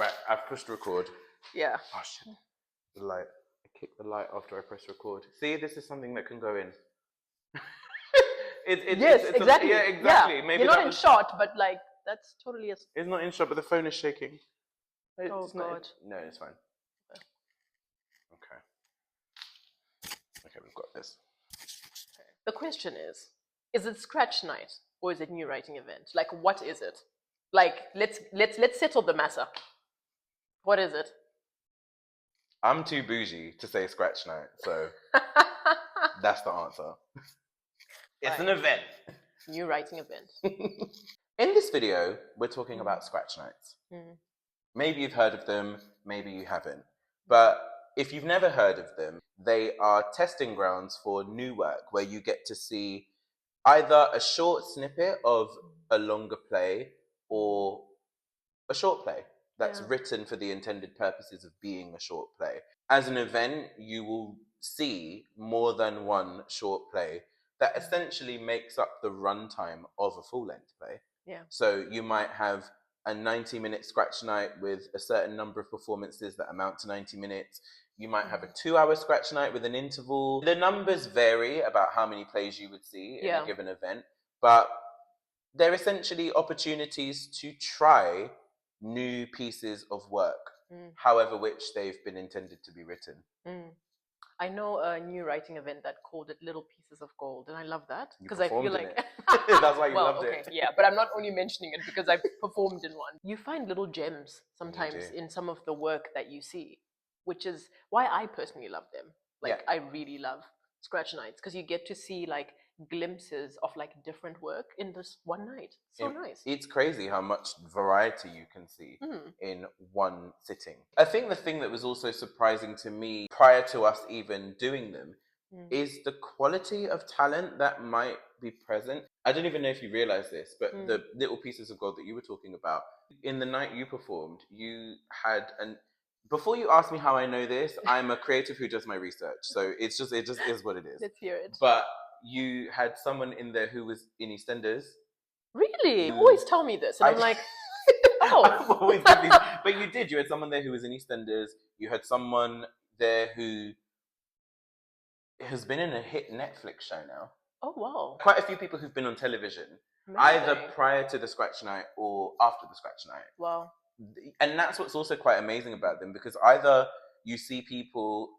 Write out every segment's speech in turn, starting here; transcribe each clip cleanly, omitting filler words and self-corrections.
Right, I've pushed record. Yeah. Oh shit. The light. I kicked the light after I pressed record. See, this is something that can go in. Yes, exactly. Yeah, exactly. Yeah. Maybe You're not that in was, shot, but like that's totally a. it's not in shot, but the phone is shaking. Oh It's not, God. no, it's fine. Okay. Okay, we've got this. The question is it scratch night or is it new writing event? Like, what is it? Like, let's settle the matter. What is it? I'm too bougie to say scratch night, so that's the answer. It's an event. New writing event. In this video, we're talking about scratch nights. Mm. Maybe you've heard of them, maybe you haven't. But if you've never heard of them, they are testing grounds for new work where you get to see either a short snippet of a longer play or a short play that's written for the intended purposes of being a short play. As an event, you will see more than one short play that essentially makes up the runtime of a full-length play. Yeah. So you might have a 90-minute scratch night with a certain number of performances that amount to 90 minutes. You might have a 2-hour scratch night with an interval. The numbers vary about how many plays you would see in a given event, but they're essentially opportunities to try new pieces of work, however which they've been intended to be written. I know a new writing event that called it Little Pieces of Gold, and I love that because I feel like that's why you loved it. Yeah, but I'm not only mentioning it because I've performed in one. You find little gems sometimes in some of the work that you see, which is why I personally love them. Like I really love scratch nights because you get to see like glimpses of like different work in this one night. So nice. It's crazy how much variety you can see in one sitting. I think the thing that was also surprising to me prior to us even doing them is the quality of talent that might be present. I don't even know if you realize this, but the little pieces of gold that you were talking about, in the night you performed, you had an... Before you ask me how I know this, I'm a creative who does my research. So it just is what it is. Let's hear it. But you had someone in there who was in EastEnders. Really? You always tell me this. And I'm like, oh. I've always did these. But you did. You had someone there who was in EastEnders. You had someone there who has been in a hit Netflix show now. Oh, wow. Quite a few people who've been on television, either prior to the scratch night or after the scratch night. Wow. And that's what's also quite amazing about them, because either you see people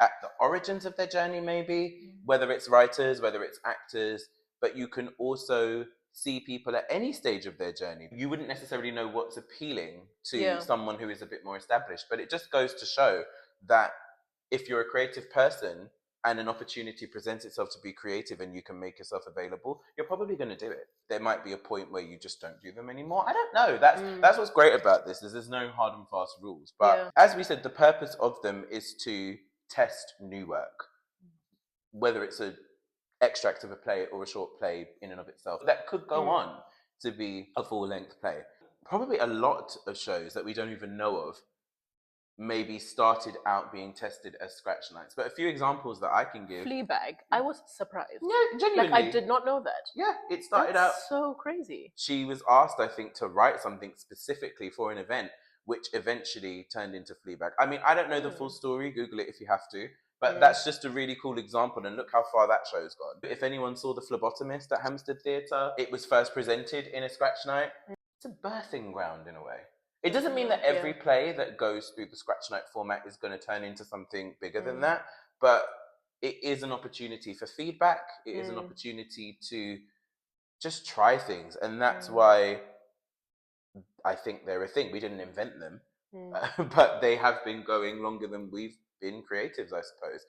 at the origins of their journey, maybe, whether it's writers, whether it's actors, but you can also see people at any stage of their journey. You wouldn't necessarily know what's appealing to someone who is a bit more established, but it just goes to show that if you're a creative person and an opportunity presents itself to be creative and you can make yourself available, you're probably going to do it. There might be a point where you just don't do them anymore. I don't know. That's what's great about this, is there's no hard and fast rules. But as we said, the purpose of them is to test new work, whether it's an extract of a play or a short play in and of itself that could go on to be a full-length play. Probably a lot of shows that we don't even know of maybe started out being tested as scratch nights. But a few examples that I can give. Fleabag. I was surprised. Yeah, genuinely. Like, I did not know that. Yeah, it started out... so crazy. She was asked, I think, to write something specifically for an event, which eventually turned into Fleabag. I mean, I don't know the full story. Google it if you have to. But that's just a really cool example, and look how far that show's gone. If anyone saw The Phlebotomist at Hampstead Theatre, it was first presented in a scratch night. It's a birthing ground in a way. It doesn't mean that every play that goes through the scratch night format is going to turn into something bigger than that, but it is an opportunity for feedback. It is an opportunity to just try things, and that's why I think they're a thing. We didn't invent them, but they have been going longer than we've been creatives, I suppose.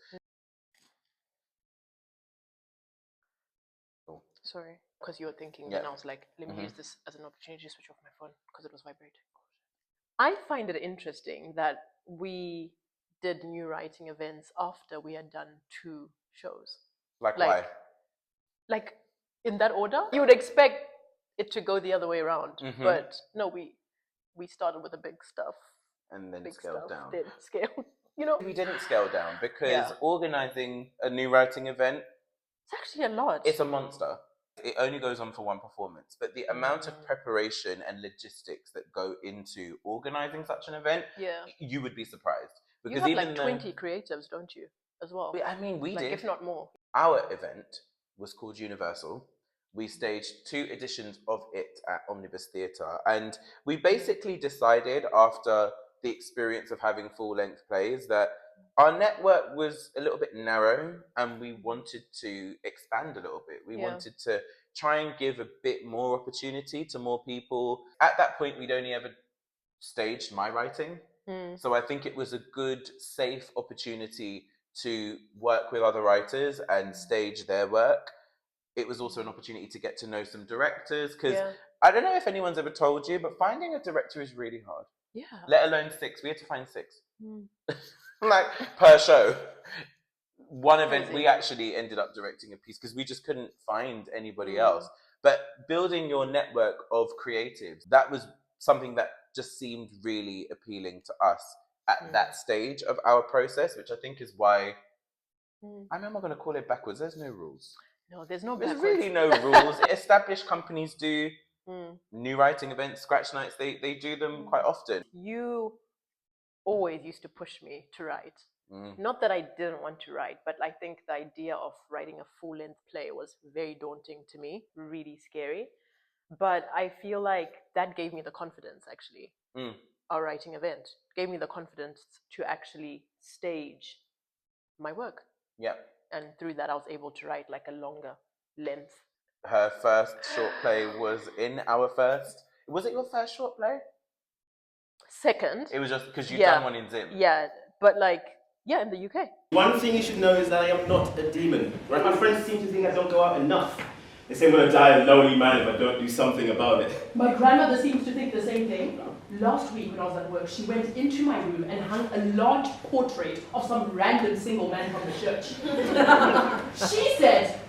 Sorry, because you were thinking, then I was like, let me use this as an opportunity to switch off my phone because it was vibrating. I find it interesting that we did new writing events after we had done 2 shows. Like why? Like in that order? You would expect it to go the other way around, but no, we started with the big stuff and then scaled down. Then scaled. You know, we didn't scale down because organizing a new writing event, it's actually a lot. It's a monster. It only goes on for one performance, but the amount of preparation and logistics that go into organising such an event, you would be surprised. Because you have like 20 creatives, don't you, as well? I mean, we did. If not more. Our event was called Universal. We staged 2 editions of it at Omnibus Theatre, and we basically decided after the experience of having full-length plays that our network was a little bit narrow and we wanted to expand a little bit. We wanted to try and give a bit more opportunity to more people. At that point, we'd only ever staged my writing. So I think it was a good, safe opportunity to work with other writers and stage their work. It was also an opportunity to get to know some directors, because I don't know if anyone's ever told you, but finding a director is really hard. Yeah. Let alone 6. We had to find 6. Like, per show. One event, we actually ended up directing a piece because we just couldn't find anybody else. But building your network of creatives, that was something that just seemed really appealing to us at that stage of our process, which I think is why, I know I'm not going to call it backwards, there's no rules. No, there's no There's backwards. really no rules. Established companies do new writing events, scratch nights, they do them quite often. You always used to push me to write. Not that I didn't want to write, but I think the idea of writing a full-length play was very daunting to me, really scary. But I feel like that gave me the confidence, actually. Our writing event gave me the confidence to actually stage my work. Yeah. And through that, I was able to write like a longer length. Her first short play was in our first. Was it your first short play? Second. It was just because you've done one in Zim. Yeah, but like, in the UK. One thing you should know is that I am not a demon. Right? My friends seem to think I don't go out enough. They say I'm going to die a lonely man if I don't do something about it. My grandmother seems to think the same thing. Last week when I was at work, she went into my room and hung a large portrait of some random single man from the church. She said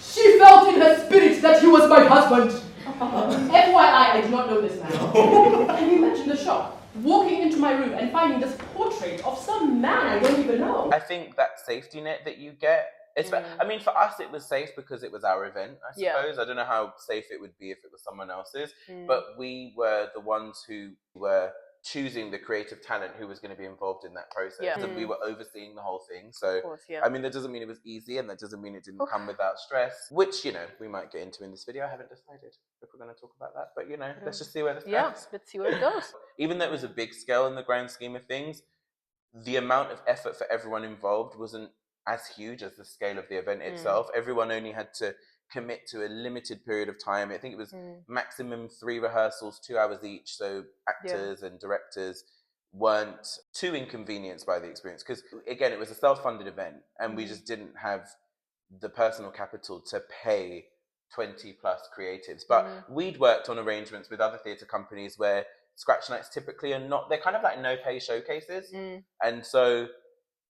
she felt in her spirit that he was my husband. FYI, I do not know this man. Can you imagine the shock? Walking into my room and finding this portrait of some man I don't even know. I think that safety net that you get, I mean, for us it was safe because it was our event, I suppose. I don't know how safe it would be if it was someone else's, but we were the ones who were choosing the creative talent who was going to be involved in that process, and we were overseeing the whole thing. So, I mean, that doesn't mean it was easy, and that doesn't mean it didn't come without stress, which, you know, we might get into in this video. I haven't decided if we're going to talk about that, but, you know, let's just see where this goes. Yeah, let's see where it goes. Even though it was a big scale in the grand scheme of things, the amount of effort for everyone involved wasn't as huge as the scale of the event itself. Everyone only had to commit to a limited period of time. I think it was maximum 3 rehearsals, 2 hours each. So actors and directors weren't too inconvenienced by the experience. Because again, it was a self-funded event and we just didn't have the personal capital to pay 20 plus creatives. But we'd worked on arrangements with other theatre companies where scratch nights typically are not, they're kind of like no pay showcases. And so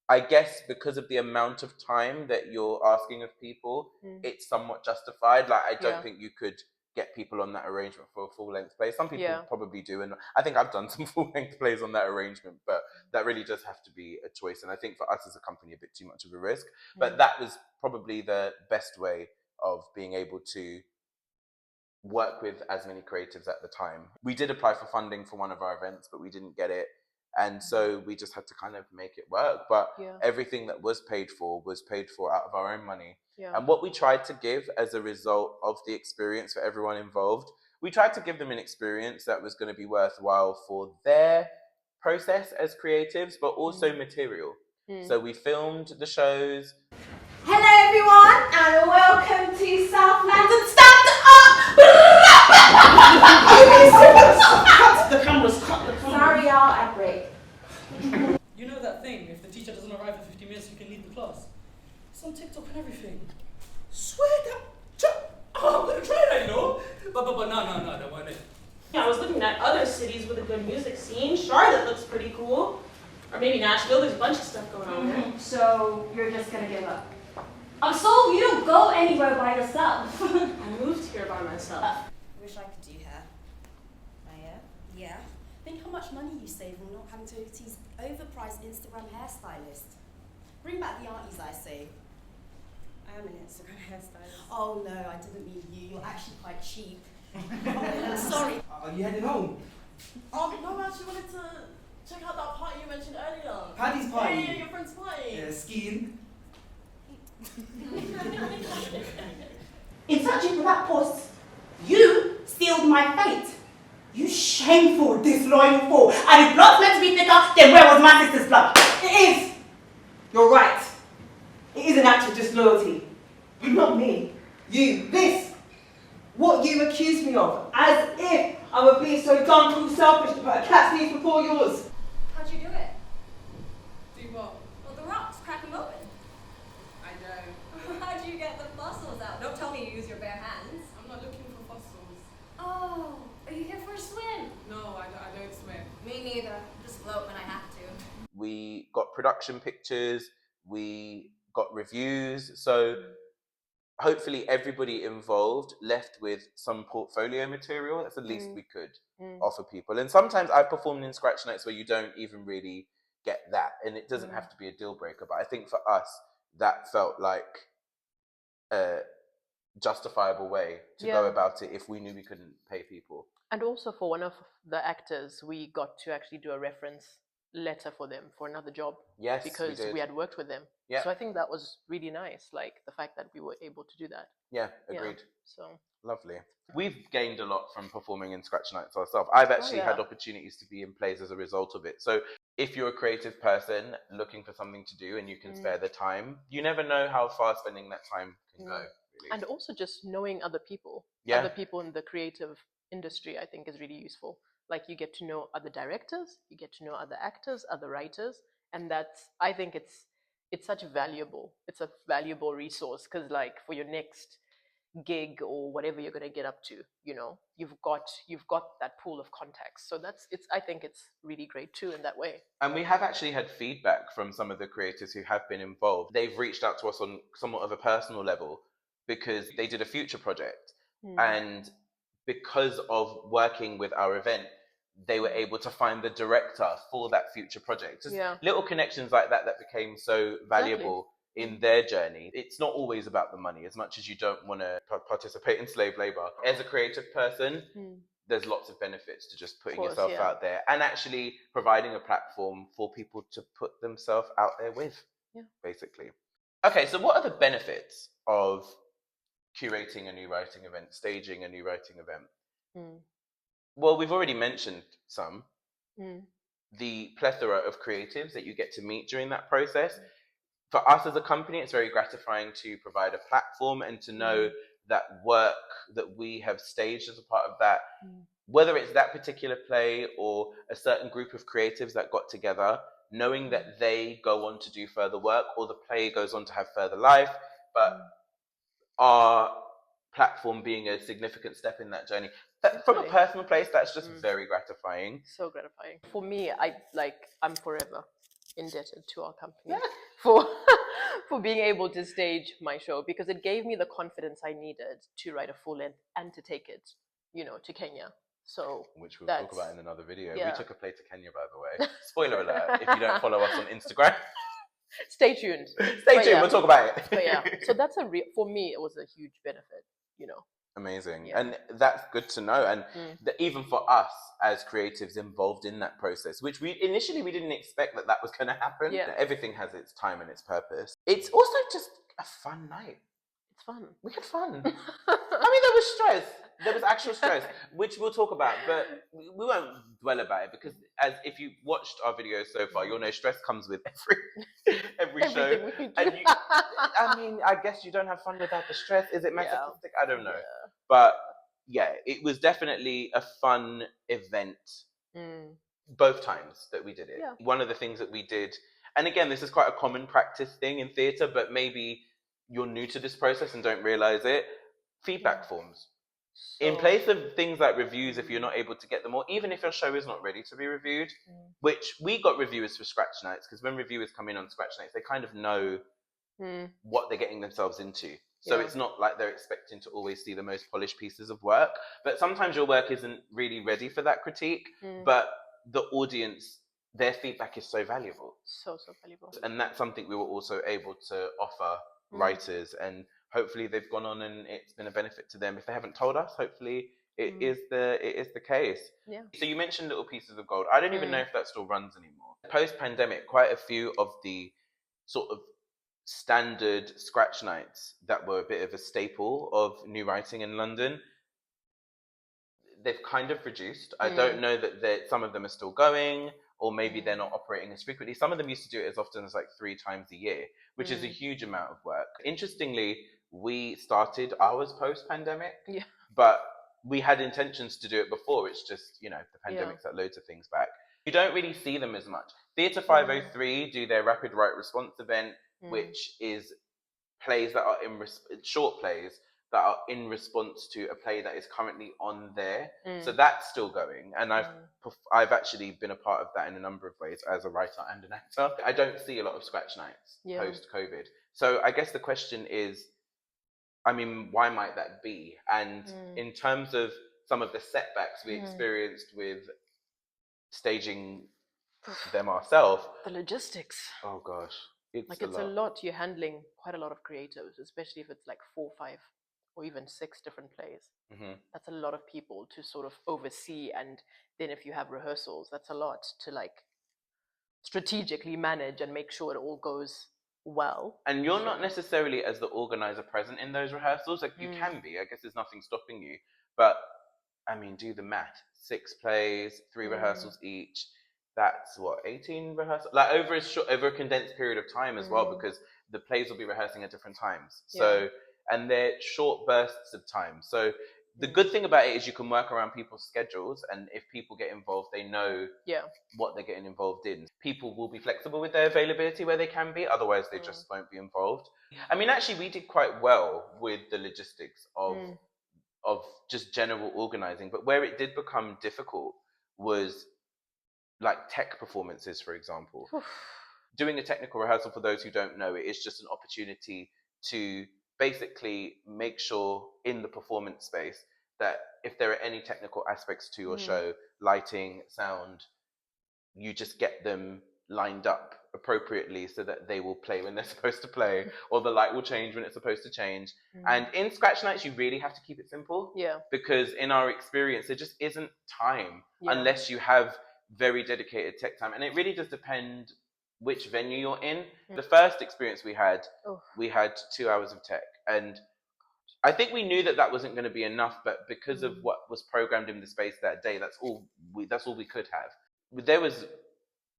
I guess because of the amount of time that you're asking of people, it's somewhat justified. Like, I don't think you could get people on that arrangement for a full-length play. Some people probably do, and I think I've done some full-length plays on that arrangement, but that really does have to be a choice. And I think for us as a company, a bit too much of a risk. But that was probably the best way of being able to work with as many creatives at the time. We did apply for funding for one of our events, but we didn't get it. And so we just had to kind of make it work. But everything that was paid for out of our own money. And what we tried to give as a result of the experience for everyone involved, we tried to give them an experience that was going to be worthwhile for their process as creatives, but also material. So we filmed the shows. Hello everyone, and welcome to South London Stand Up! Cut the cameras, cut the cameras. Sorry y'all, I break. You know that thing, if the teacher doesn't arrive for 50 minutes, you can leave the class. It's on TikTok and everything. Swear that... Oh, I'm gonna try that, you know? But no, that wasn't it. Yeah, I was looking at other cities with a good music scene. Charlotte looks pretty cool. Or maybe Nashville, there's a bunch of stuff going on there. So, you're just gonna give up? I'm sold you don't go anywhere by yourself. I moved here by myself. I wish I could do hair. Oh yeah? Yeah. Think how much money you save on not having to use overpriced Instagram hairstylist. Bring back the aunties, I say. I am an Instagram hairstylist. Oh no, I didn't mean you. You're actually quite cheap. Oh, sorry. Are you heading home? No, I actually wanted to check out that party you mentioned earlier. Paddy's party? Yeah, your friend's party. Yeah, skiing. In searching for that post, you sealed my fate. You shameful, disloyal fool. And if blood's meant to be thicker, then where was my sister's blood? It is. You're right. It is an act of disloyalty. But not me. You. This. What you accuse me of. As if I would be so dumb too selfish to put a cat's knees before yours. How'd you do it? Do what? Well, the rocks, crack them open. I know. How'd you get the fossils out? Don't tell me you use your bare hands. I'm not looking for fossils. Oh, are you here for a swim? No, I don't swim. Me neither. Just float when I have to. We got production pictures, we got reviews, so hopefully everybody involved left with some portfolio material. That's the least we could offer people. And sometimes I've performed in scratch notes where you don't even really get that, and it doesn't have to be a deal breaker, but I think for us that felt like a justifiable way to go about it if we knew we couldn't pay people. And also for one of the actors, we got to actually do a reference letter for them for another job. Yes, because we had worked with them. Yeah. So I think that was really nice, like the fact that we were able to do that. Yeah, agreed. So lovely. We've gained a lot from performing in scratch nights ourselves. I've actually had opportunities to be in plays as a result of it. So if you're a creative person looking for something to do and you can spare the time, you never know how far spending that time can go. Really. And also just knowing other people in the creative industry, I think is really useful. Like you get to know other directors, you get to know other actors, other writers, and I think it's a valuable resource, because like for your next gig or whatever you're going to get up to, you've got that pool of contacts. So I think it's really great too in that way. And we have actually had feedback from some of the creators who have been involved. They've reached out to us on somewhat of a personal level because they did a future project, and because of working with our event, they were able to find the director for that future project. Just little connections like that became so valuable in their journey. It's not always about the money, as much as you don't want to participate in slave labor. As a creative person, there's lots of benefits to just putting yourself out there and actually providing a platform for people to put themselves out there with, basically. Okay, so what are the benefits of curating a new writing event, staging a new writing event? Well, we've already mentioned some. The plethora of creatives that you get to meet during that process. For us as a company, it's very gratifying to provide a platform and to know that work that we have staged as a part of that, whether it's that particular play or a certain group of creatives that got together, knowing that they go on to do further work or the play goes on to have further life, but our platform being a significant step in that journey. From a personal place, that's just very gratifying. So gratifying. For me, I'm forever indebted to our company for being able to stage my show, because it gave me the confidence I needed to write a full length and to take it, to Kenya. So which we'll talk about in another video. We took a play to Kenya, by the way. Spoiler alert, if you don't follow us on Instagram. Stay tuned. We'll talk about it. But so that's for me, it was a huge benefit, Amazing. And that's good to know. And even for us as creatives involved in that process, which we didn't expect that was going to happen. Everything has its time and its purpose. It's also just a fun night. It's fun. We had fun. I mean, there was stress. There was actual stress, which we'll talk about, but we won't dwell about it, because if you watched our videos so far, you'll know stress comes with every show. And I mean, I guess you don't have fun without the stress. Is it masochistic? I don't know. But it was definitely a fun event both times that we did it. One of the things that we did, and again, this is quite a common practice thing in theatre, but maybe you're new to this process and don't realize it, feedback forms. In place of things like reviews, if you're not able to get them, or even if your show is not ready to be reviewed, which we got reviewers for scratch nights, because when reviewers come in on scratch nights, they kind of know what they're getting themselves into. So it's not like they're expecting to always see the most polished pieces of work, but sometimes your work isn't really ready for that critique, but the audience, their feedback is so valuable. So valuable. And that's something we were also able to offer writers, and hopefully they've gone on and it's been a benefit to them. If they haven't told us, hopefully it is the case. Yeah. So you mentioned Little Pieces of Gold. I don't even know if that still runs anymore. Post-pandemic, quite a few of the sort of standard scratch nights that were a bit of a staple of new writing in London, they've kind of reduced. I don't know that some of them are still going, or maybe they're not operating as frequently. Some of them used to do it as often as like 3 times a year, which is a huge amount of work. Interestingly, we started ours post-pandemic, but we had intentions to do it before. It's just, you know, the pandemic set loads of things back. You don't really see them as much. Theatre 503 do their Rapid Write Response event, which is plays that are short plays that are in response to a play that is currently on there. So that's still going, and I've actually been a part of that in a number of ways as a writer and an actor. I don't see a lot of scratch nights post-COVID. So I guess the question is, I mean, why might that be? And in terms of some of the setbacks we experienced with staging them ourselves, the logistics. Oh gosh, it's a lot. You're handling quite a lot of creatives, especially if it's like 4, 5, or even 6 different plays. That's a lot of people to sort of oversee, and then if you have rehearsals, that's a lot to like strategically manage and make sure it all goes well. And you're not necessarily as the organizer present in those rehearsals. Like you can be. I guess there's nothing stopping you. But I mean, do the math. 6 plays, 3 rehearsals each. That's what, 18 rehearsals? Like over a condensed period of time as well, because the plays will be rehearsing at different times. So, and they're short bursts of time. So the good thing about it is you can work around people's schedules, and if people get involved, they know what they're getting involved in. People will be flexible with their availability where they can be, otherwise they just won't be involved. I mean, actually, we did quite well with the logistics of just general organizing, but where it did become difficult was like tech performances, for example. Doing a technical rehearsal, for those who don't know, it is just an opportunity to basically make sure in the performance space that if there are any technical aspects to your show, lighting, sound, you just get them lined up appropriately so that they will play when they're supposed to play, or the light will change when it's supposed to change. And in scratch nights, you really have to keep it simple, because in our experience, there just isn't time unless you have very dedicated tech time. And it really does depend which venue you're in. The first experience we had 2 hours of tech, and I think we knew that that wasn't going to be enough, but because of what was programmed in the space that day, that's all we could have. There was,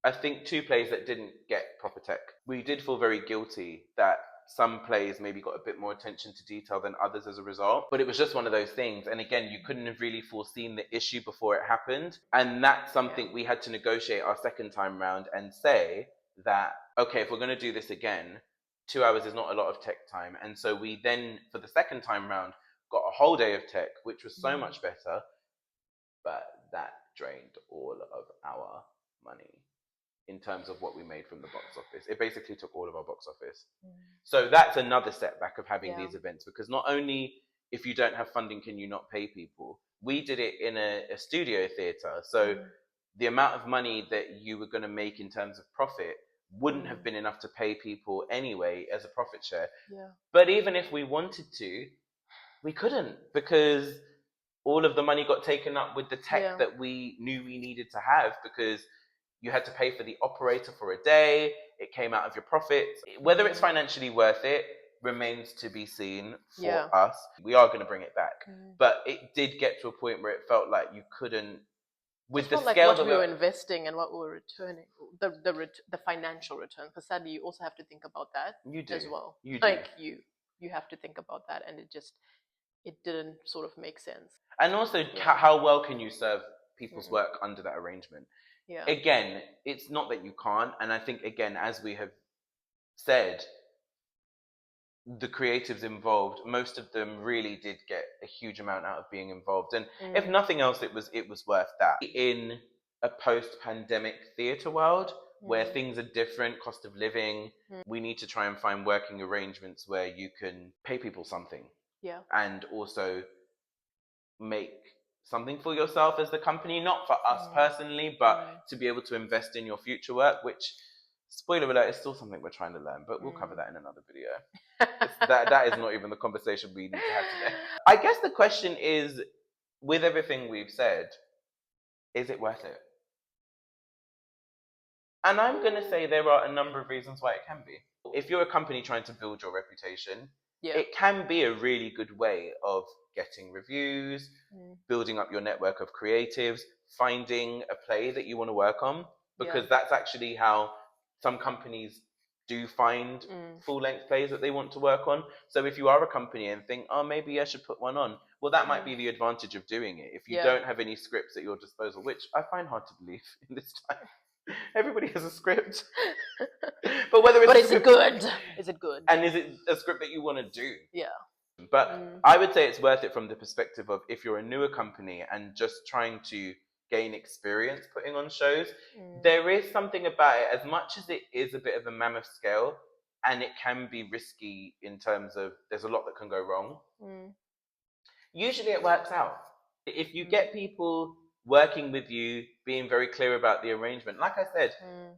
I think, 2 plays that didn't get proper tech. We did feel very guilty that some plays maybe got a bit more attention to detail than others as a result, but it was just one of those things. And again, you couldn't have really foreseen the issue before it happened, and that's something we had to negotiate our second time round and say that, okay, if we're going to do this again, 2 hours is not a lot of tech time. And so we then, for the second time round, got a whole day of tech, which was so much better, but that drained all of our money in terms of what we made from the box office. It basically took all of our box office. So that's another setback of having these events, because not only if you don't have funding can you not pay people, we did it in a studio theatre. So the amount of money that you were going to make in terms of profit wouldn't have been enough to pay people anyway as a profit share. But even if we wanted to, we couldn't, because all of the money got taken up with the tech that we knew we needed to have, because you had to pay for the operator for a day. It came out of your profits. Whether it's financially worth it remains to be seen for us. We are going to bring it back. But it did get to a point where it felt like you couldn't, with the scale like what that we were investing and what we were returning, the financial return. Because sadly, you also have to think about that as well. You do. Like you have to think about that, and it didn't sort of make sense. And also, how well can you serve people's work under that arrangement? Again, it's not that you can't, and I think, again, as we have said, the creatives involved, most of them really did get a huge amount out of being involved, and if nothing else, it was worth that. In a post-pandemic theatre world where things are different, cost of living, we need to try and find working arrangements where you can pay people something, and also make something for yourself as the company, not for us personally, but to be able to invest in your future work, which spoiler alert, it's still something we're trying to learn, but we'll cover that in another video. that is not even the conversation we need to have today. I guess the question is, with everything we've said, is it worth it? And I'm going to say there are a number of reasons why it can be. If you're a company trying to build your reputation, it can be a really good way of getting reviews, building up your network of creatives, finding a play that you want to work on, because that's actually how some companies do find full-length plays that they want to work on. So if you are a company and think, oh, maybe I should put one on, well, that might be the advantage of doing it. If you don't have any scripts at your disposal, which I find hard to believe in this time. Everybody has a script. But is it good? Is it good? And is it a script that you want to do? Yeah. But I would say it's worth it from the perspective of if you're a newer company and just trying to gain experience putting on shows, there is something about it, as much as it is a bit of a mammoth scale and it can be risky in terms of there's a lot that can go wrong. Usually it works out. If you get people working with you, being very clear about the arrangement. Like I said,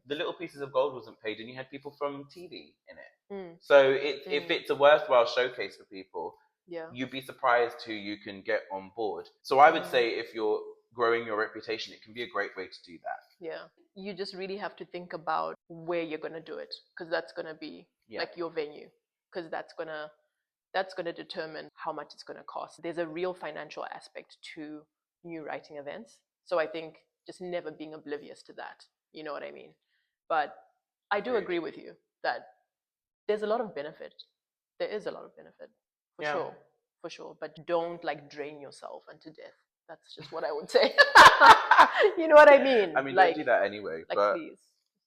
the Little Pieces of Gold wasn't paid and you had people from TV in it. So if it's a worthwhile showcase for people, you'd be surprised who you can get on board. So I would say if you're growing your reputation, it can be a great way to do that. Yeah. You just really have to think about where you're going to do it, because that's going to be like your venue, because that's going to determine how much it's going to cost. There's a real financial aspect to new writing events. So I think just never being oblivious to that. You know what I mean? But I do agree with you that there's a lot of benefit. There is a lot of benefit, for sure. But don't like drain yourself unto death. That's just what I would say. You know what I mean? I mean, don't do that anyway. But please,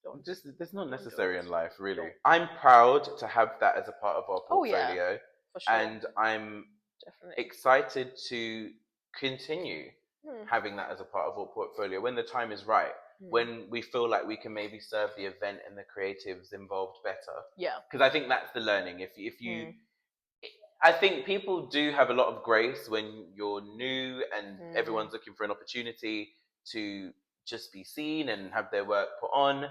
don't. It's not necessary in life, really. Don't. I'm proud to have that as a part of our portfolio. For sure. And I'm excited to continue having that as a part of our portfolio when the time is right, when we feel like we can maybe serve the event and the creatives involved better. Yeah. Because I think that's the learning. If you I think people do have a lot of grace when you're new and everyone's looking for an opportunity to just be seen and have their work put on.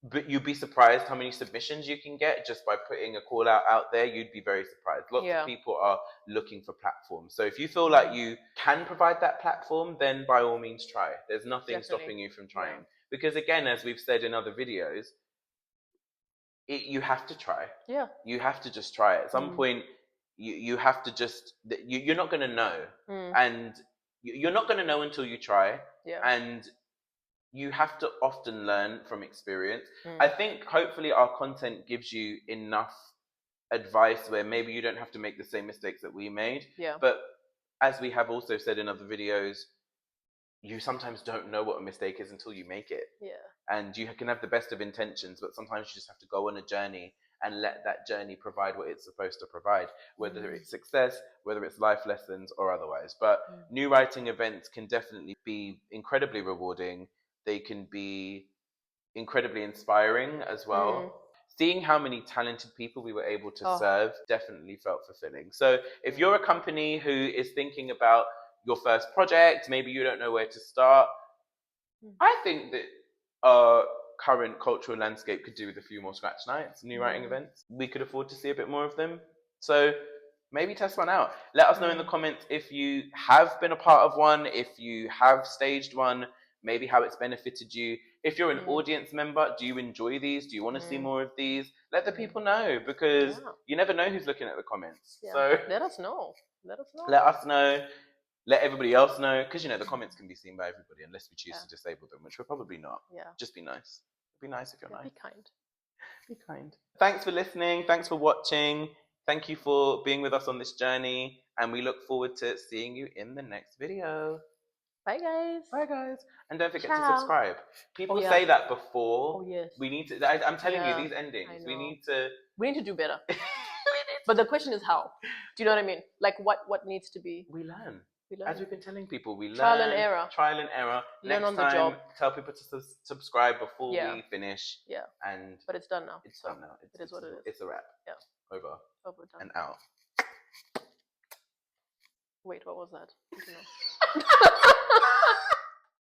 But you'd be surprised how many submissions you can get just by putting a call out there. You'd be very surprised. Lots of people are looking for platforms. So if you feel like you can provide that platform, then by all means try. There's nothing stopping you from trying. Because again, as we've said in other videos, you have to try. Yeah. You have to just try. At some point, you have to just, you're not going to know. And you're not going to know until you try. Yeah. And you have to often learn from experience. I think hopefully our content gives you enough advice where maybe you don't have to make the same mistakes that we made. Yeah. But as we have also said in other videos, you sometimes don't know what a mistake is until you make it. Yeah. And you can have the best of intentions, but sometimes you just have to go on a journey and let that journey provide what it's supposed to provide, whether it's success, whether it's life lessons or otherwise. But new writing events can definitely be incredibly rewarding. They can be incredibly inspiring as well. Seeing how many talented people we were able to serve definitely felt fulfilling. So if you're a company who is thinking about your first project, maybe you don't know where to start, I think that our current cultural landscape could do with a few more scratch nights, new writing events. We could afford to see a bit more of them. So maybe test one out. Let us know in the comments if you have been a part of one, if you have staged one, maybe how it's benefited you. If you're an audience member, do you enjoy these? Do you want to see more of these? Let the people know, because you never know who's looking at the comments. Yeah. So let us know. Let us know. Let everybody else know, because the comments can be seen by everybody unless we choose to disable them, which we're probably not. Yeah. Just be nice. Be nice if you're nice. Be kind. Be kind. Thanks for listening. Thanks for watching. Thank you for being with us on this journey, and we look forward to seeing you in the next video. Bye, guys. Bye, guys. And don't forget to subscribe. People say that before. Oh, yes. We need to, I'm telling you, these endings, we need to do better. But the question is how? Do you know what I mean? Like what needs to be? We learn. As we've been telling people, we learn. Trial and error. Trial and error. Learn Next on the time, job. Tell people to subscribe before we finish. Yeah. But it's done now. It's done now. It is what it is. It's a wrap. Yeah. Over. Done. And out. Wait, what was that? I don't know.